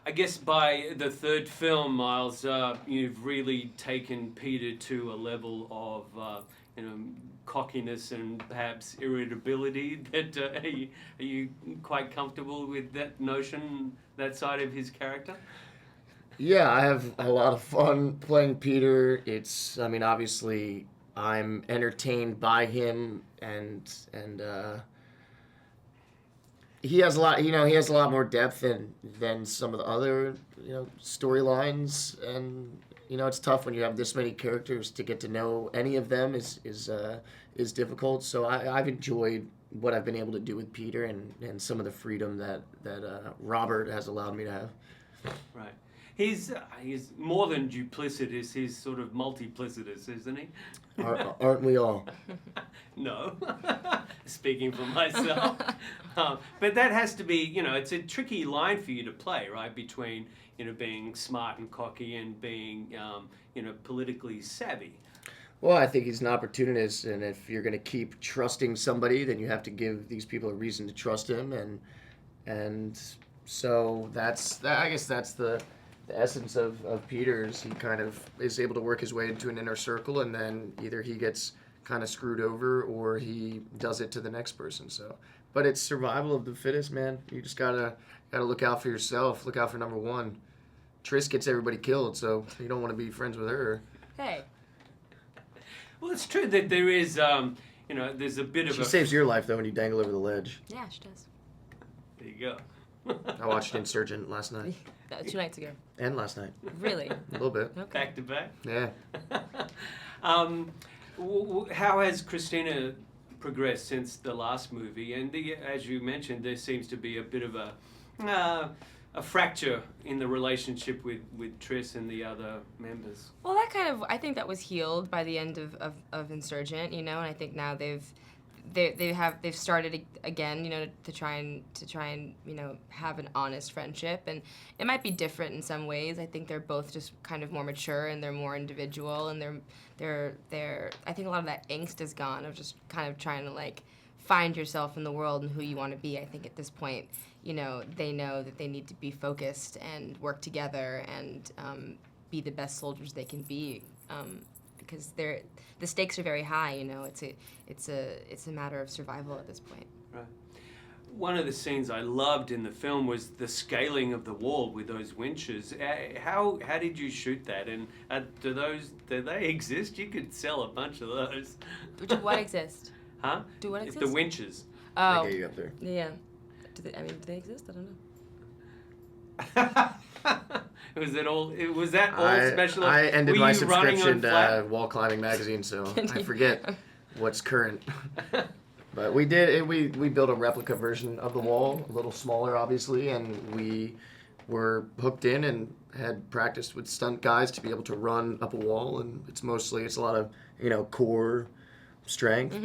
I guess by the third film, Miles, you've really taken Peter to a level of, cockiness and perhaps irritability. That are you quite comfortable with that notion, that side of his character? Yeah, I have a lot of fun playing Peter. Obviously, I'm entertained by him, and he has a lot. He has a lot more depth than some of the other storylines, and it's tough when you have this many characters to get to know any of them is difficult. So I've enjoyed what I've been able to do with Peter and some of the freedom that Robert has allowed me to have. Right. He's more than duplicitous. He's sort of multiplicitous, isn't he? Aren't we all? No, speaking for myself. But that has to be, it's a tricky line for you to play, right? Between, being smart and cocky and being, politically savvy. Well, I think he's an opportunist, and if you're going to keep trusting somebody, then you have to give these people a reason to trust him, and so I guess that's the essence of Peter's. He kind of is able to work his way into an inner circle, and then either he gets kind of screwed over or he does it to the next person. So, but it's survival of the fittest, man. You just gotta look out for yourself. Look out for number one. Triss gets everybody killed, so you don't want to be friends with her. Hey. Well, it's true that there is, there's a bit of She saves your life though when you dangle over the ledge. Yeah, she does. There you go. I watched Insurgent last night. 2 nights ago. And last night. Really? A little bit. Okay. Back to back. Yeah. How has Christina progressed since the last movie? And as you mentioned, there seems to be a bit of a fracture in the relationship with Triss and the other members. Well, I think that was healed by the end of Insurgent, and I think now they've started again, to try and have an honest friendship, and it might be different in some ways. I think they're both just kind of more mature and they're more individual, and they're I think a lot of that angst is gone of just kind of trying to find yourself in the world and who you want to be. I think at this point, they know that they need to be focused and work together and be the best soldiers they can be. Because the stakes are very high, it's a matter of survival at this point. Right. One of the scenes I loved in the film was the scaling of the wall with those winches. How did you shoot that? And do they exist? You could sell a bunch of those. Do what exist? Huh? Do what exist? The winches. Oh. They get you up there. Yeah. Do they exist? I don't know. Was that all special? I ended my subscription to Wall Climbing Magazine, so I forget what's current. But we built a replica version of the wall, a little smaller, obviously, and we were hooked in and had practiced with stunt guys to be able to run up a wall. And it's a lot of core strength,